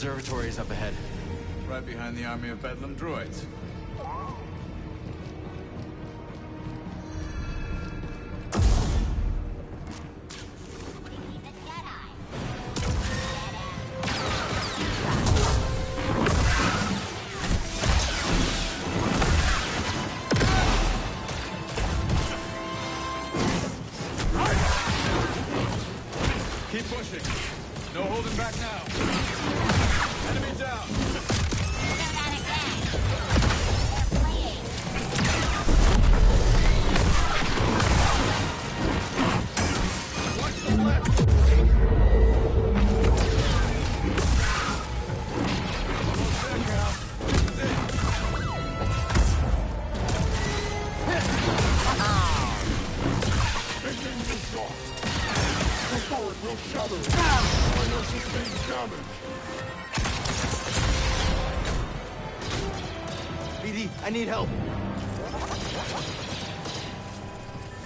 observatory is up ahead. Right behind the army of Bedlam droids. Keep pushing. No holding back now. Enemy down. Watch the left. Almost there, Cal. This is it. Before it will shatter. I know sustained damage. BD, I need help.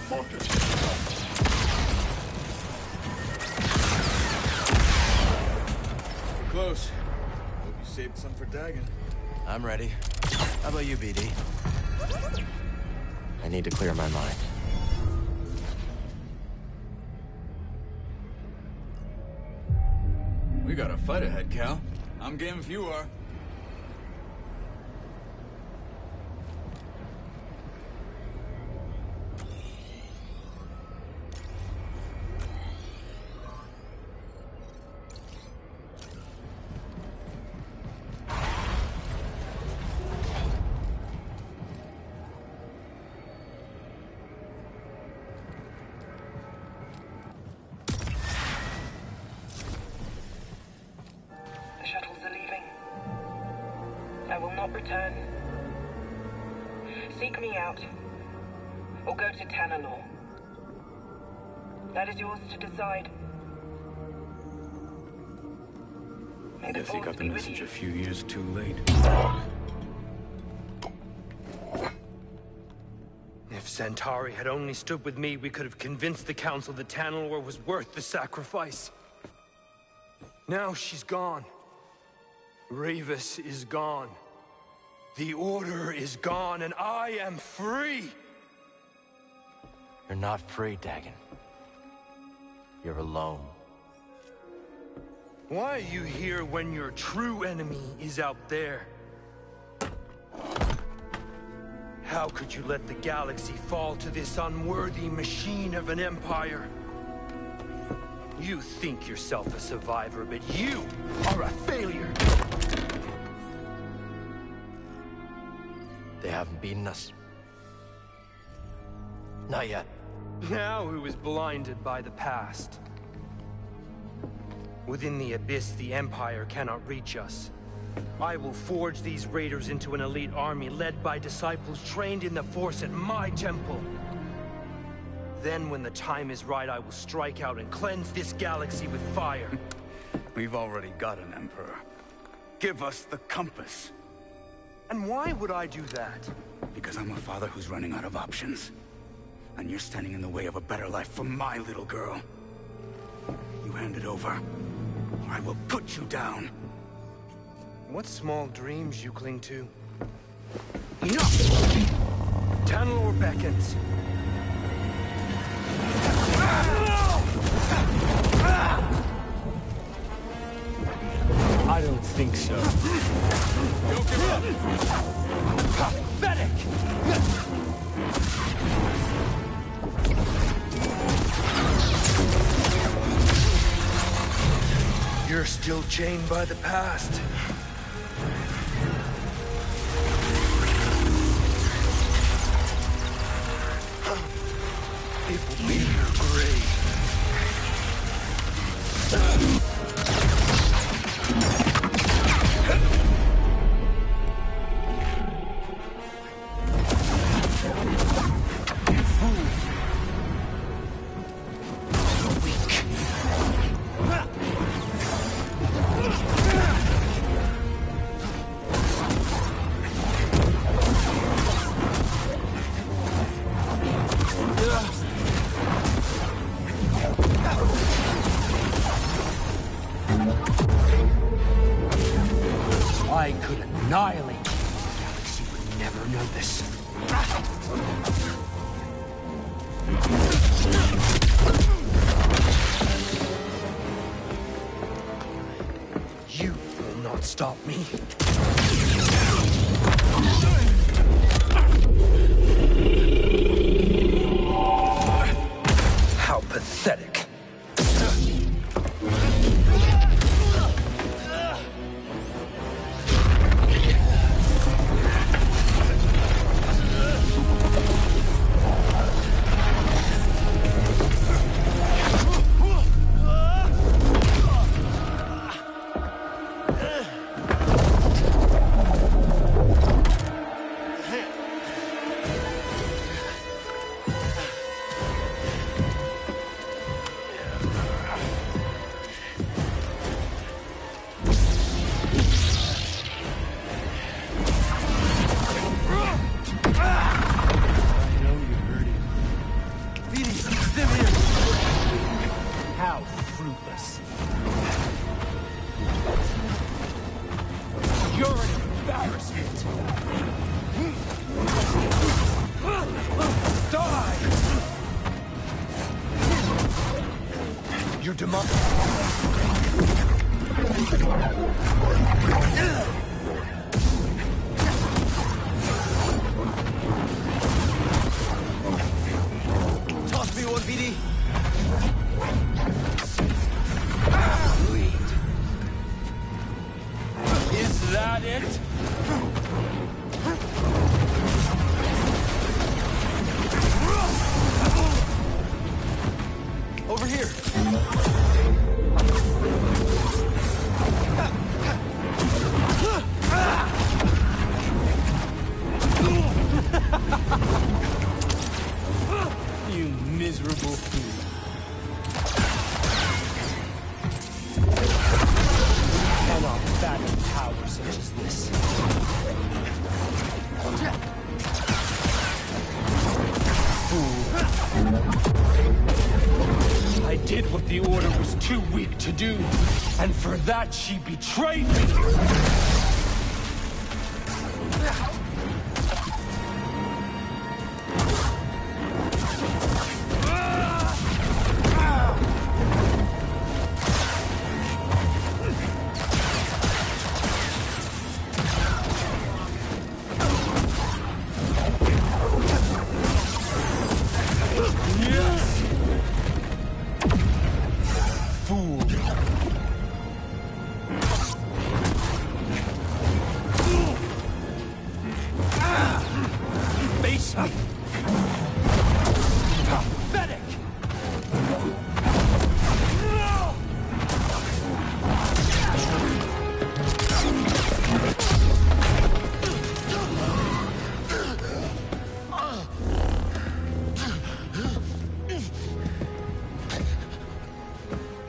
Mark it. We're close. Hope you saved some for Dagon. I'm ready. How about you, BD? I need to clear my mind. We got a fight ahead, Cal. I'm game if you are. I will not return. Seek me out, or go to Tanalor. That is yours to decide. May the Guess he Force got the be with message you. a few years too late. If Centauri had only stood with me, we could have convinced the Council that Tanalor was worth the sacrifice. Now she's gone. Revis is gone. The Order is gone, and I am free! You're not free, Dagon. You're alone. Why are you here when your true enemy is out there? How could you let the galaxy fall to this unworthy machine of an empire? You think yourself a survivor, but you are a failure! They haven't beaten us. Not yet. Now who is blinded by the past? Within the Abyss, the Empire cannot reach us. I will forge these raiders into an elite army led by disciples trained in the Force at my temple. Then, when the time is right, I will strike out and cleanse this galaxy with fire. We've already got an Emperor. Give us the compass. And why would I do that? Because I'm a father who's running out of options. And you're standing in the way of a better life for my little girl. You hand it over, or I will put you down. What small dreams you cling to. Enough! Tanalor beckons. I don't think so. Don't give up! Pathetic! You're still chained by the past. It will be your grave. annihilate you. The galaxy would never know this. You will not stop me. How pathetic. How fruitless. You're an embarrassment. Die! You're Toss me one, BD. Is that it? Over here. You miserable fool. Cannot fathom power such as this. Fool. I did what the Order was too weak to do, and for that she betrayed me! Fool. Face up. Pathetic.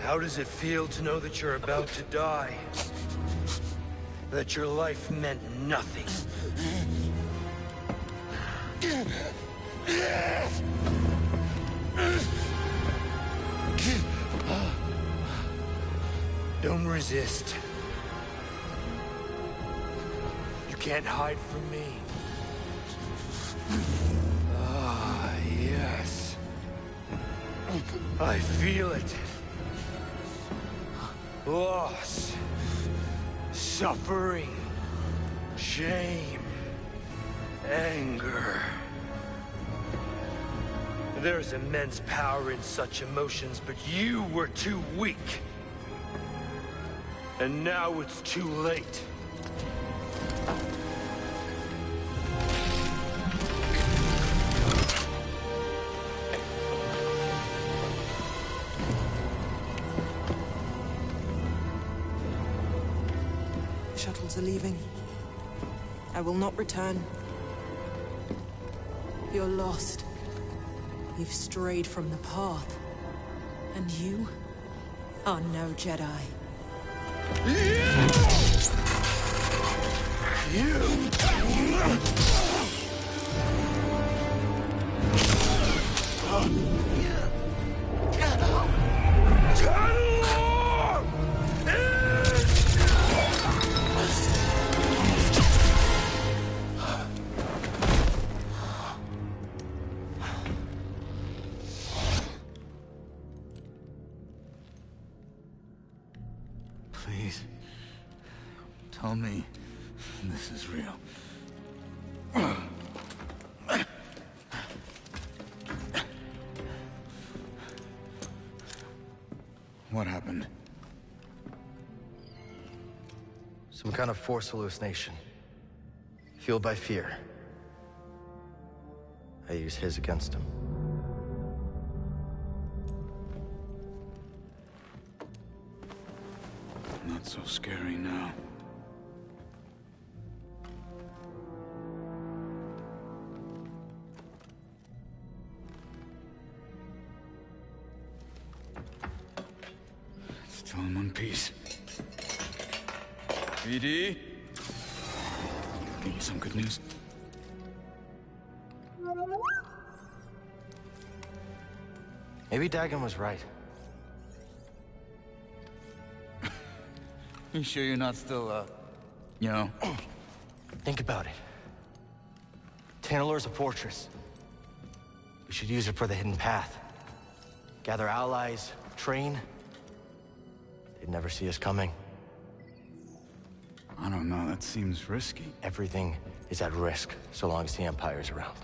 How does it feel to know that you're about to die? That your life meant nothing? Don't resist. You can't hide from me. Ah, yes. I feel it. Loss, suffering, shame, anger. There's immense power in such emotions, but you were too weak. And now it's too late. Shuttles are leaving. I will not return. You're lost. You've strayed from the path. And you are no Jedi. please. Tell me this is real. What happened? Some kind of force hallucination. Fueled by fear. I use his against him. Not so scary now. Still in one piece. BD? Give you some good news. Maybe Dagon was right. You sure you're not still, you know? Think about it. Tanalor's a fortress. We should use it for the hidden path. Gather allies, train. They'd never see us coming. I don't know, that seems risky. Everything is at risk so long as the Empire's around.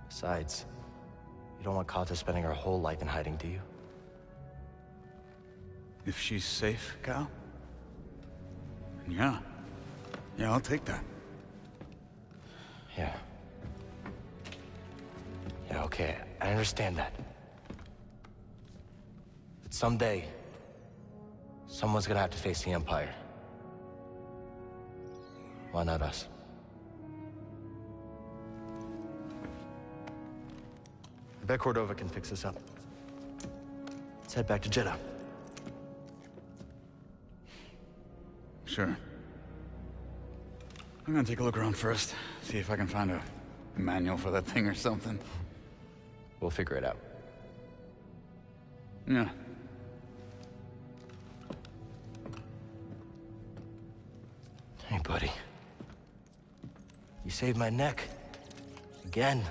Besides, you don't want Kata spending her whole life in hiding, do you? If she's safe, Cal? Yeah. Yeah, I'll take that. Yeah. Yeah, okay, I understand that. But someday, someone's gonna have to face the Empire. Why not us? I bet Cordova can fix this up. Let's head back to Jeddah. Sure. I'm gonna take a look around first, see if I can find a manual for that thing or something. We'll figure it out. Yeah. Hey, buddy. You saved my neck. Again.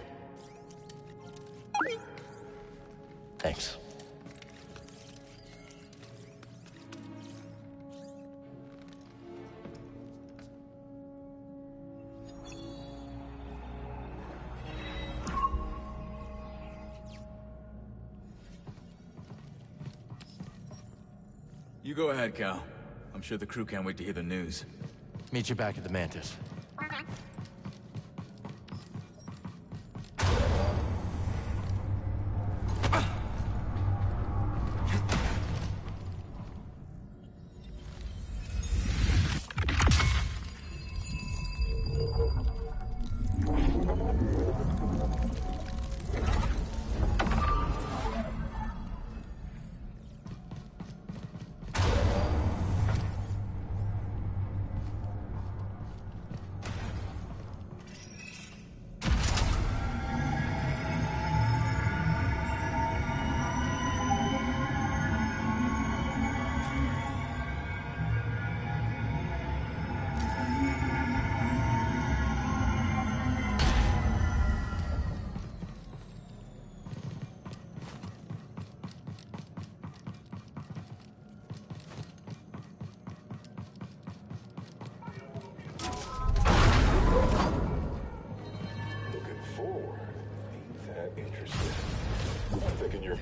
Thanks. You go ahead, Cal. I'm sure the crew can't wait to hear the news. Meet you back at the Mantis.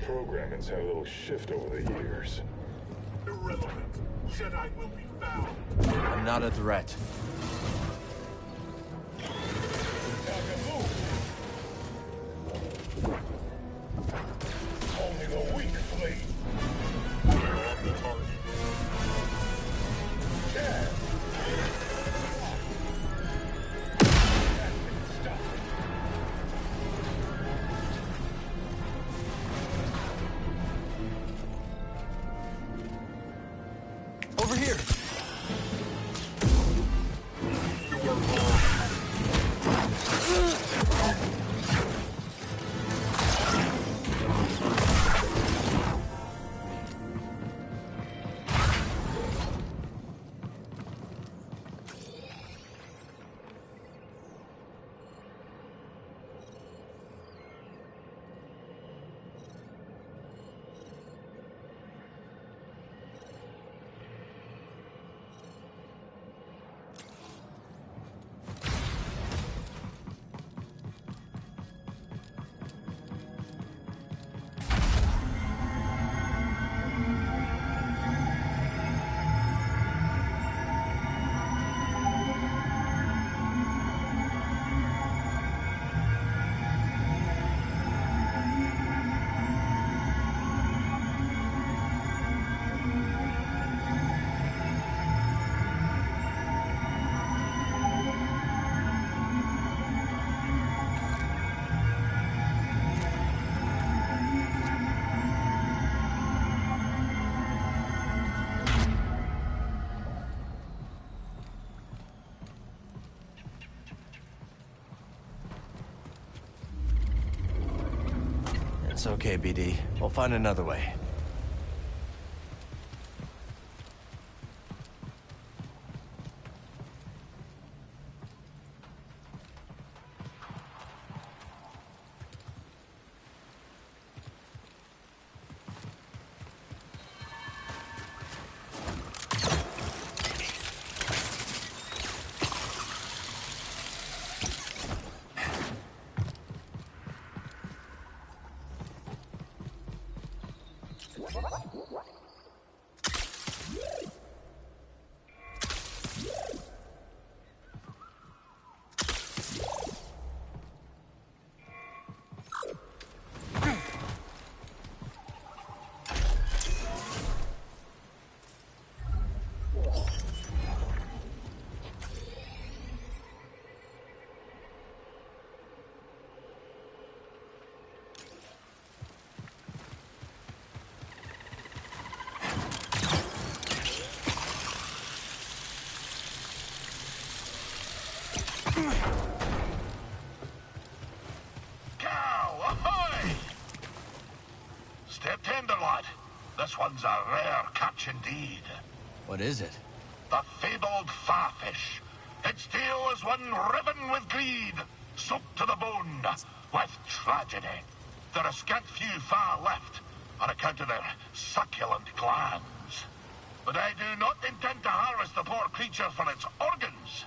Programming's had a little shift over the years. Irrelevant. Jedi will be found. I'm not a threat. Only the weak flee. Chad. Over here! It's okay, BD. We'll find another way. Step tender, lad. This one's a rare catch indeed. What is it? The fabled farfish. Its tail is one riven with greed, soaked to the bone with tragedy. There are scant few far left on account of their succulent glands. But I do not intend to harvest the poor creature for its organs.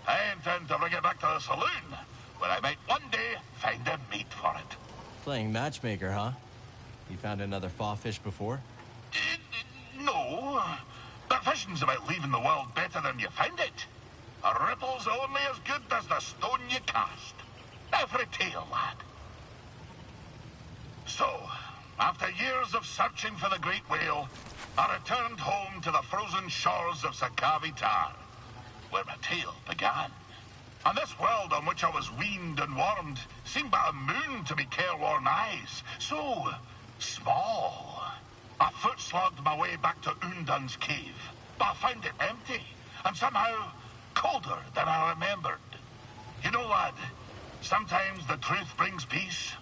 I intend to bring it back to the saloon, where I might one day find a mate for it. Playing matchmaker, huh? You found another fawfish before? No, but fishing's about leaving the world better than you found it. A ripple's only as good as the stone you cast. Now for a tale, lad. So, after years of searching for the great whale, I returned home to the frozen shores of Sakavi Tar, where my tale began. And this world on which I was weaned and warmed seemed but a moon to me careworn eyes. So small. I foot-slogged my way back to Undun's cave, but I found it empty, and somehow colder than I remembered. You know, lad, sometimes the truth brings peace,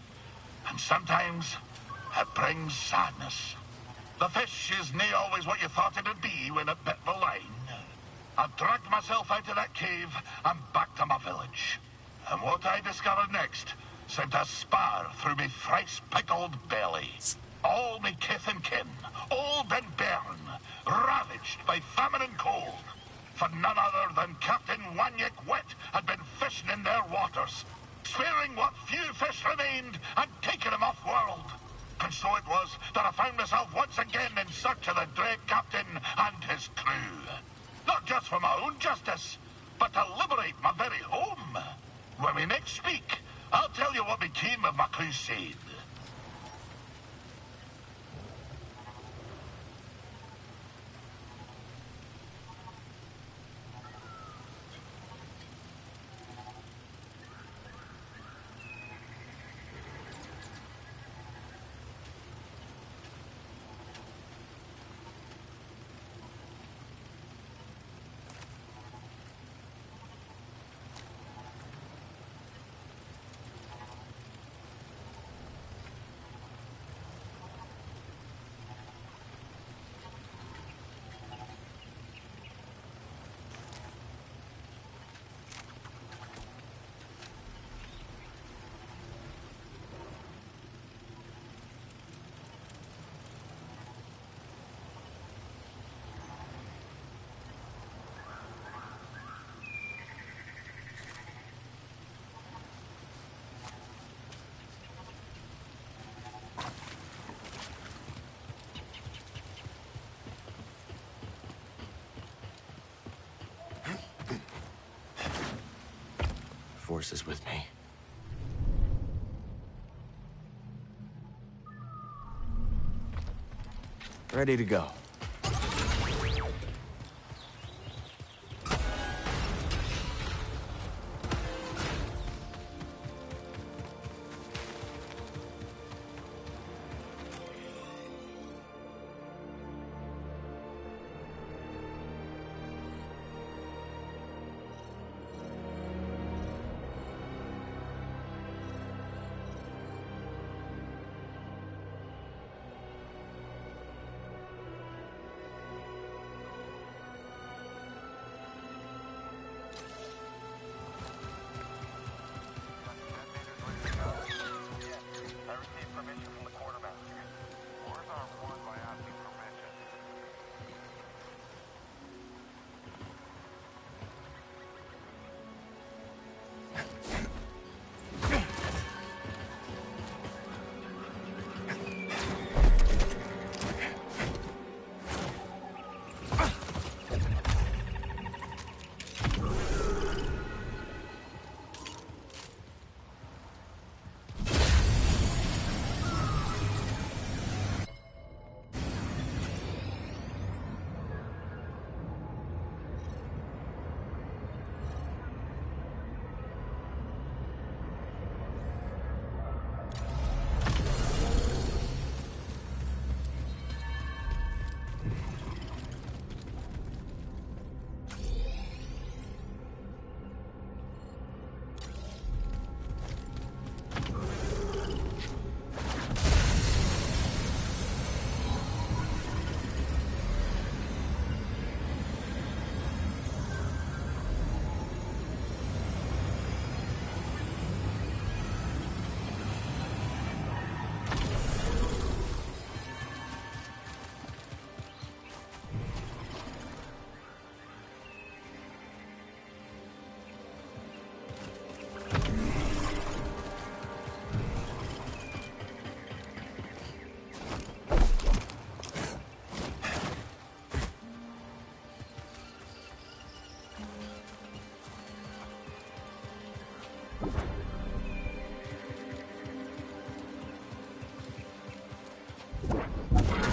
and sometimes it brings sadness. The fish is nae always what you thought it'd be when it bit the line. I dragged myself out of that cave and back to my village. And what I discovered next sent a spar through me thrice-pickled belly. All me kith and kin, old and bairn, ravaged by famine and cold. For none other than Captain Wanyik Wet had been fishing in their waters, sparing what few fish remained and taking them off-world. And so it was that I found myself once again in search of the dread captain and his crew. Not just for my own justice, but to liberate my very home. When we next speak, I'll tell you what became of my crusade. Force is with me. Ready to go.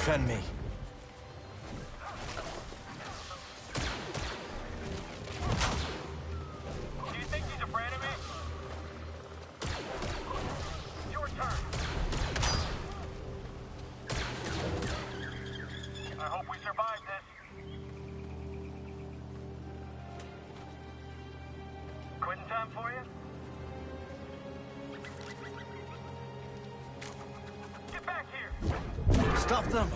Defend me. Do you think he's afraid of me? Your turn. I hope we survive this. Quitting time for you? Get back here! Stop them!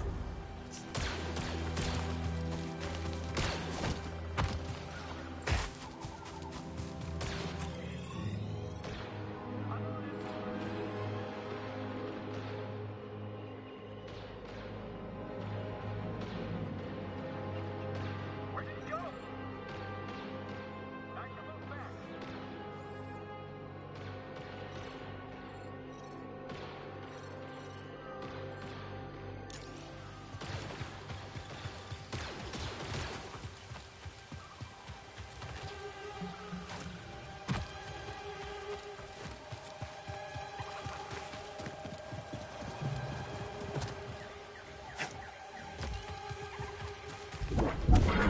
Where did he go? Back to move back.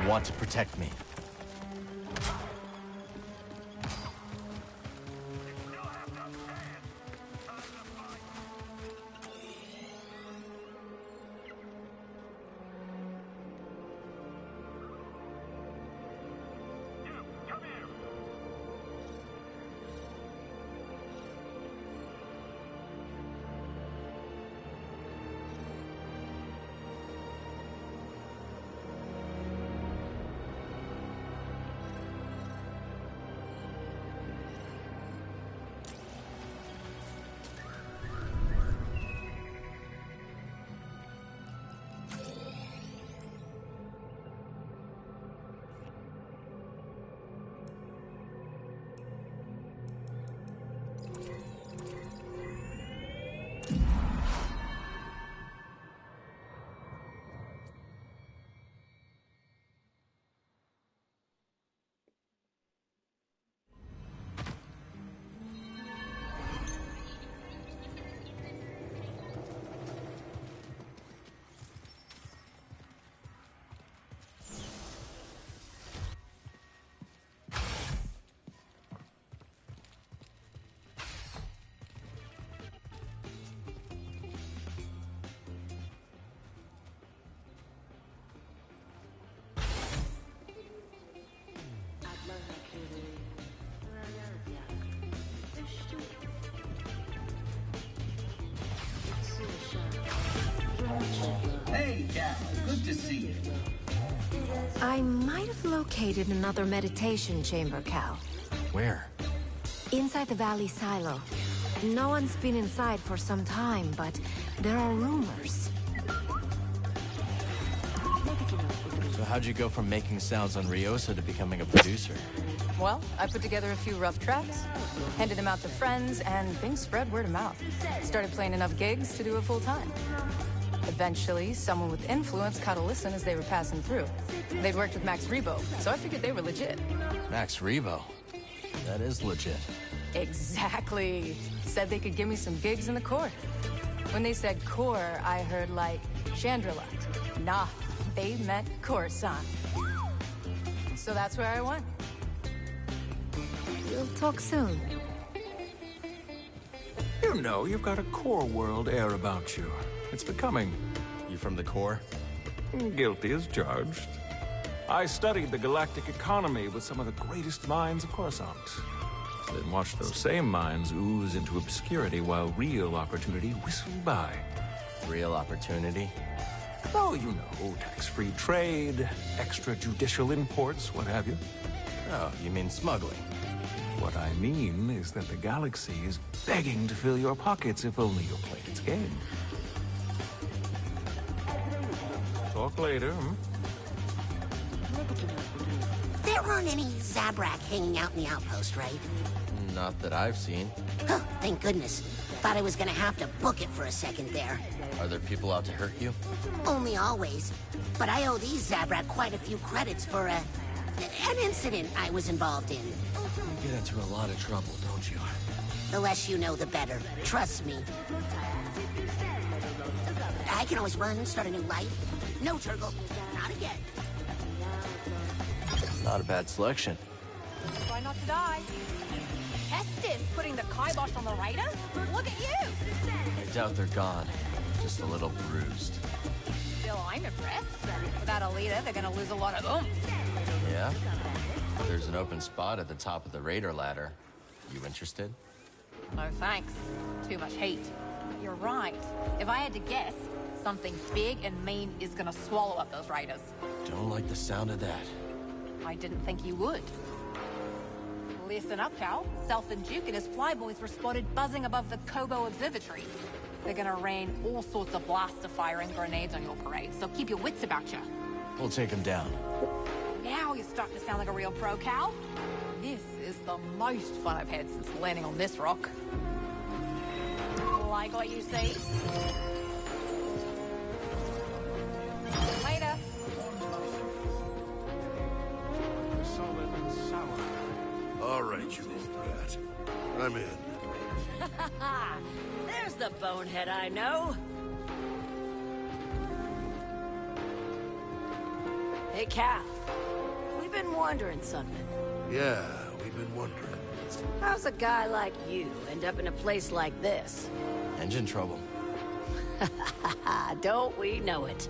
You want to protect me. Come here! Hey, Cal. Good to see you. I might have located another meditation chamber, Cal. Where? Inside the Valley Silo. No one's been inside for some time, but there are rumors. So how'd you go from making sounds on Ryosa to becoming a producer? Well, I put together a few rough tracks, handed them out to friends, and things spread word of mouth. Started playing enough gigs to do it full time. Eventually, someone with influence caught a listen as they were passing through. They'd worked with Max Rebo, so I figured they were legit. Max Rebo? That is legit. Exactly. Said they could give me some gigs in the core. When they said core, I heard like Chandrila. Nah, they meant Coruscant. So that's where I went. We'll talk soon. You know, you've got a core world air about you. It's becoming. You from the core? Guilty as charged. I studied the galactic economy with some of the greatest minds of Coruscant. Then watched those same minds ooze into obscurity while real opportunity whistled by. Real opportunity? Oh, you know, tax-free trade, extrajudicial imports, what have you. Oh, you mean smuggling? What I mean is that the galaxy is begging to fill your pockets if only you'll play its game. Talk later, hmm? There aren't any Zabrak hanging out in the outpost, right? Not that I've seen. Huh, thank goodness. Thought I was gonna have to book it for a second there. Are there people out to hurt you? Only always. But I owe these Zabrak quite a few credits for an incident I was involved in. You get into a lot of trouble, don't you? The less you know, the better. Trust me. I I can always run, start a new life. No, Turgle, not again. Not a bad selection. Try not to die. Kestis putting the kibosh on the raiders? Look at you! I doubt they're gone. Just a little bruised. Still, I'm impressed. Without a leader, they're gonna lose a lot of oomph. Yeah? There's an open spot at the top of the raider ladder. You interested? No thanks. Too much heat. You're right. If I had to guess, something big and mean is gonna swallow up those raiders. Don't like the sound of that. I didn't think you would. Listen up, pal. Self and Duke and his flyboys were spotted buzzing above the Kobo Observatory. They're gonna rain all sorts of blaster fire and grenades on your parade, so keep your wits about you. We'll take them down. Now you're starting to sound like a real pro, Cal. This is the most fun I've had since landing on this rock. Like what you see? Later. Solid and sour. All right, you old brat. I'm in. There's the bonehead I know. Hey, Cal. We've been wondering something. Yeah, we've been wondering. How's a guy like you end up in a place like this? Engine trouble. Don't we know it?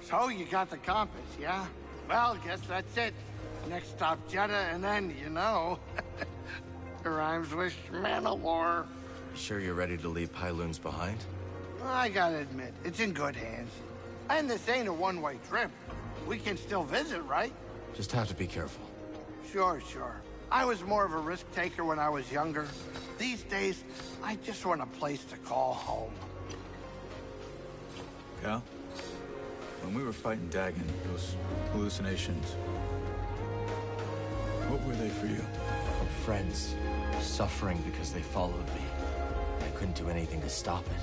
So you got the compass, yeah? Well, guess that's it. Next stop, Jedi, and then, you know, it rhymes with Mandalore. Sure you're ready to leave Pyloons behind? I gotta admit, it's in good hands. And this ain't a one-way trip. We can still visit, right? Just have to be careful. Sure. I was more of a risk taker when I was younger. These days, I just want a place to call home. Cal? When we were fighting Dagon, those hallucinations, what were they for you? Friends, suffering because they followed me. I couldn't do anything to stop it.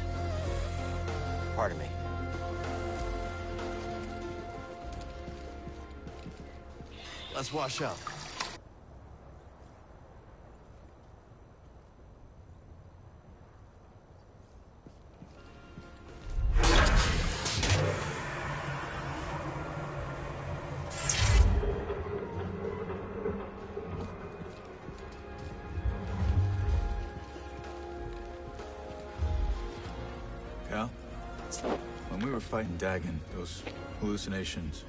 Pardon me. Let's wash up. Cal? When we were fighting Dagon, those hallucinations,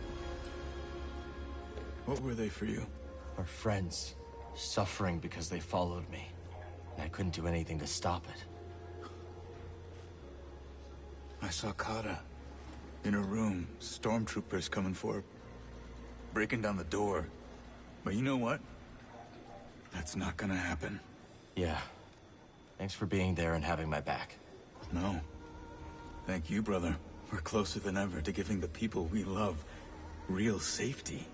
what were they for you? Our friends, suffering because they followed me. And I couldn't do anything to stop it. I saw Kata. In her room, stormtroopers coming for her. Breaking down the door. But you know what? That's not gonna happen. Yeah. Thanks for being there and having my back. No. Thank you, brother. We're closer than ever to giving the people we love real safety.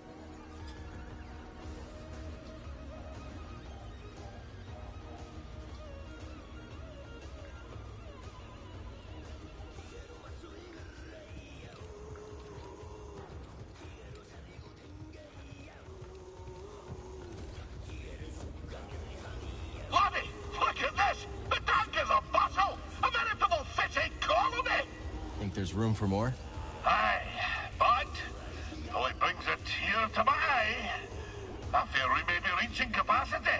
There's room for more? Aye, but though it brings a tear to my eye, I fear we may be reaching capacity.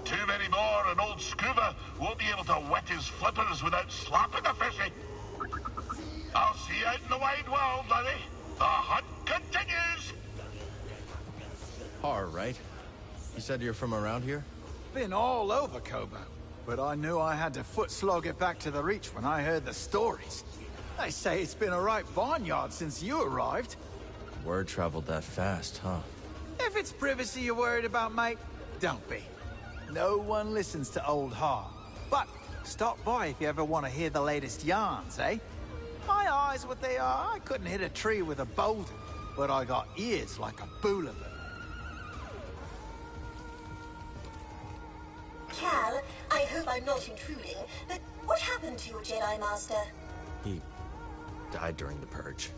Too many more, and old Scuba won't be able to wet his flippers without slapping a fishy. I'll see you out in the wide world, laddie. The hunt continues. All right. You said you're from around here? Been all over Kobo, but I knew I had to foot slog it back to the Reach when I heard the stories. They say it's been a right barnyard since you arrived. Word traveled that fast, huh? If it's privacy you're worried about, mate, don't be. No one listens to old Har. But stop by if you ever want to hear the latest yarns, eh? My eyes, what they are, I couldn't hit a tree with a boulder, but I got ears like a boulevard. Cal, I hope I'm not intruding, but what happened to your Jedi Master? He died during the Purge.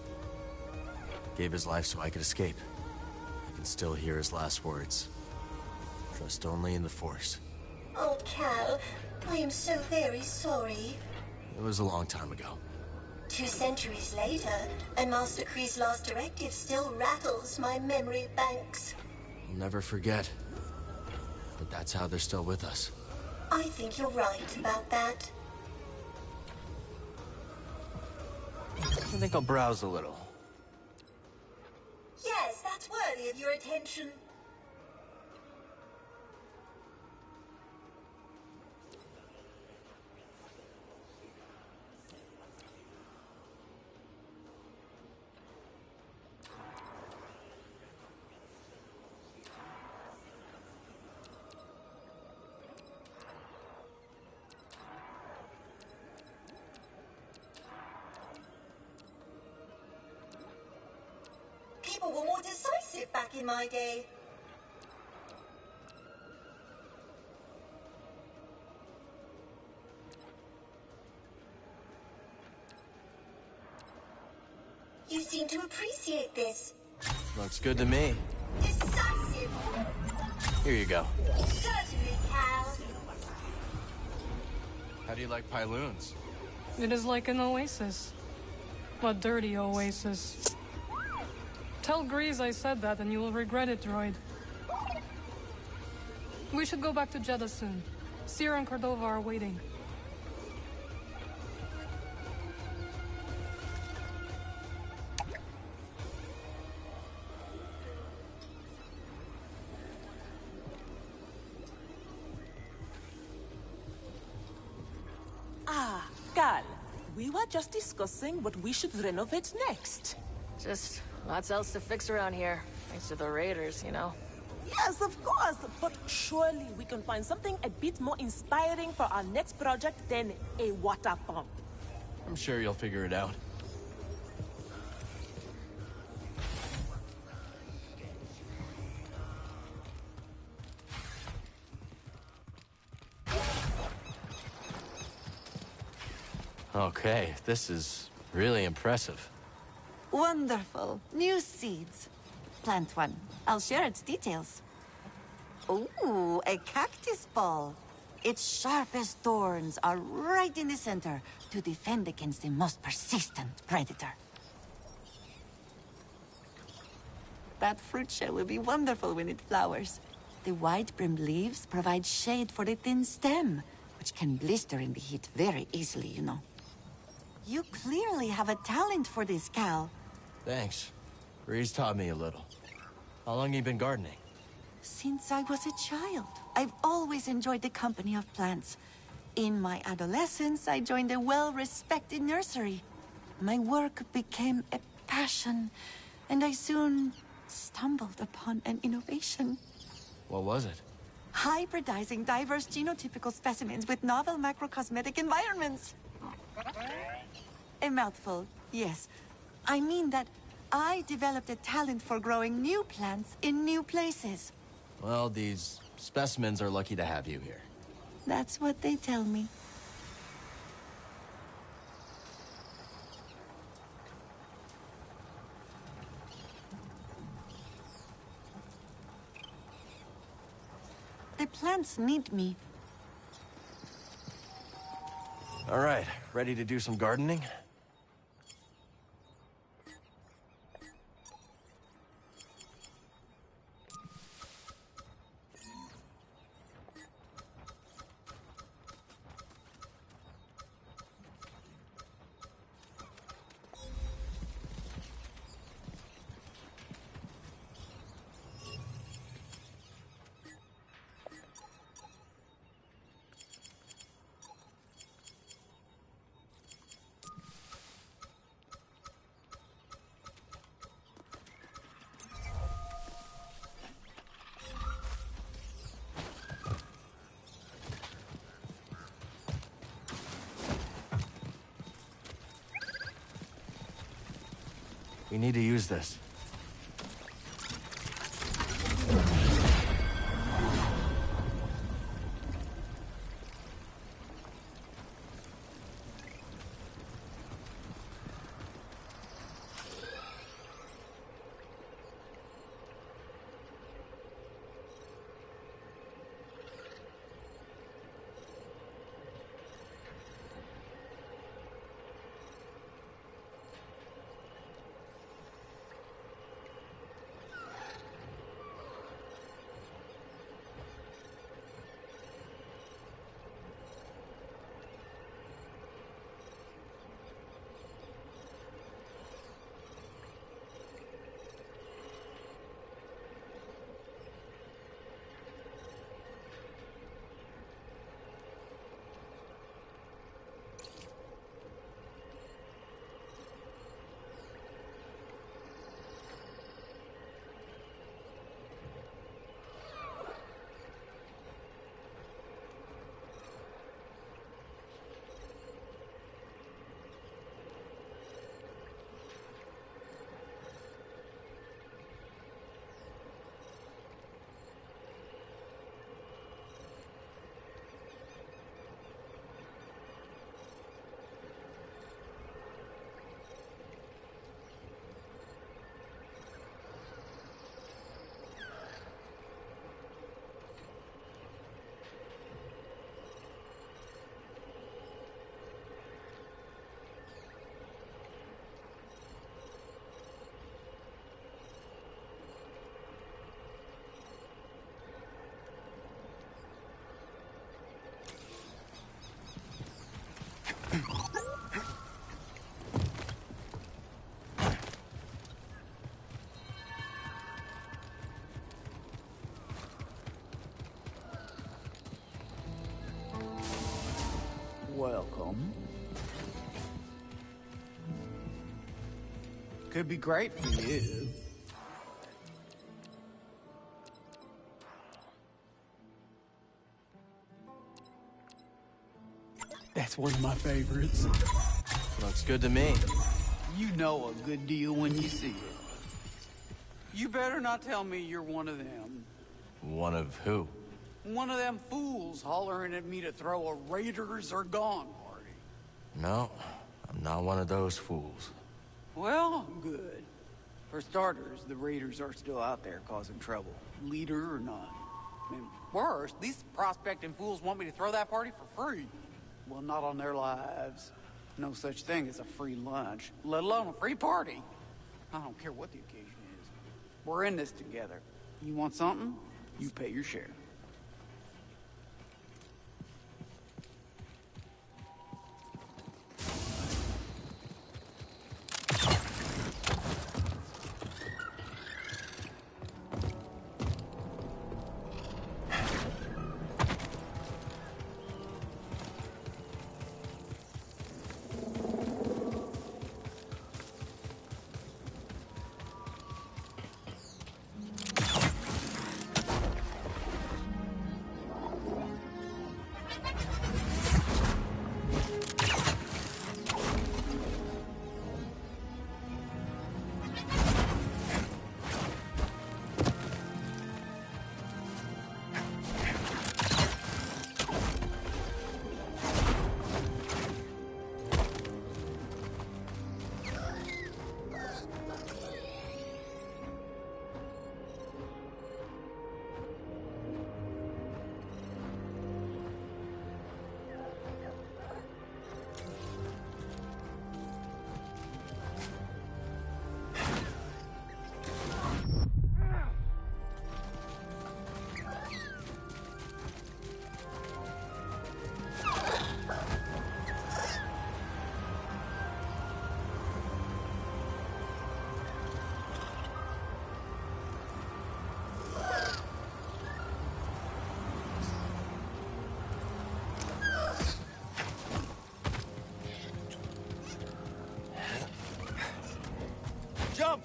Gave his life so I could escape. I can still hear his last words. Trust only in the Force. Old Cal, I am so very sorry. It was a long time ago. 2 centuries later, and Master Kree's last directive still rattles my memory banks. I'll never forget. But that's how they're still with us. I think you're right about that. I think I'll browse a little. Yes, that's worthy of your attention. People were more decisive back in my day. You seem to appreciate this. Looks good to me. Decisive. Here you go. Certainly, Cal. How do you like Pyloons? It is like an oasis. A dirty oasis. Tell Grease I said that and you will regret it, droid. We should go back to Jeddah soon. Sierra and Cordova are waiting. Ah, Cal, we were just discussing what we should renovate next. Just lots else to fix around here, thanks to the raiders, you know? Yes, of course, but surely we can find something a bit more inspiring for our next project than a water pump. I'm sure you'll figure it out. Okay, this is really impressive. Wonderful. New seeds. Plant one. I'll share its details. Ooh, a cactus ball. Its sharpest thorns are right in the center to defend against the most persistent predator. That fruit shell will be wonderful when it flowers. The wide-brimmed leaves provide shade for the thin stem, which can blister in the heat very easily, you know. You clearly have a talent for this, Cal. Thanks. Breeze taught me a little. How long you been gardening? Since I was a child, I've always enjoyed the company of plants. In my adolescence, I joined a well-respected nursery. My work became a passion, and I soon stumbled upon an innovation. What was it? Hybridizing diverse genotypical specimens with novel macrocosmetic environments. A mouthful, yes. I mean that I developed a talent for growing new plants in new places. Well, these specimens are lucky to have you here. That's what they tell me. The plants need me. All right, ready to do some gardening? We need to use this. Welcome. Could be great for you. That's one of my favorites. Looks good to me. You know a good deal when you see it. You better not tell me you're one of them. One of who? One of them fools hollering at me to throw a Raiders are gone party. No, I'm not one of those fools. Well, good. For starters, the Raiders are still out there causing trouble, leader or none. And worse, these prospecting fools want me to throw that party for free. Well, not on their lives. No such thing as a free lunch, let alone a free party. I don't care what the occasion is. We're in this together. You want something? You pay your share. Jump!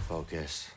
Focus.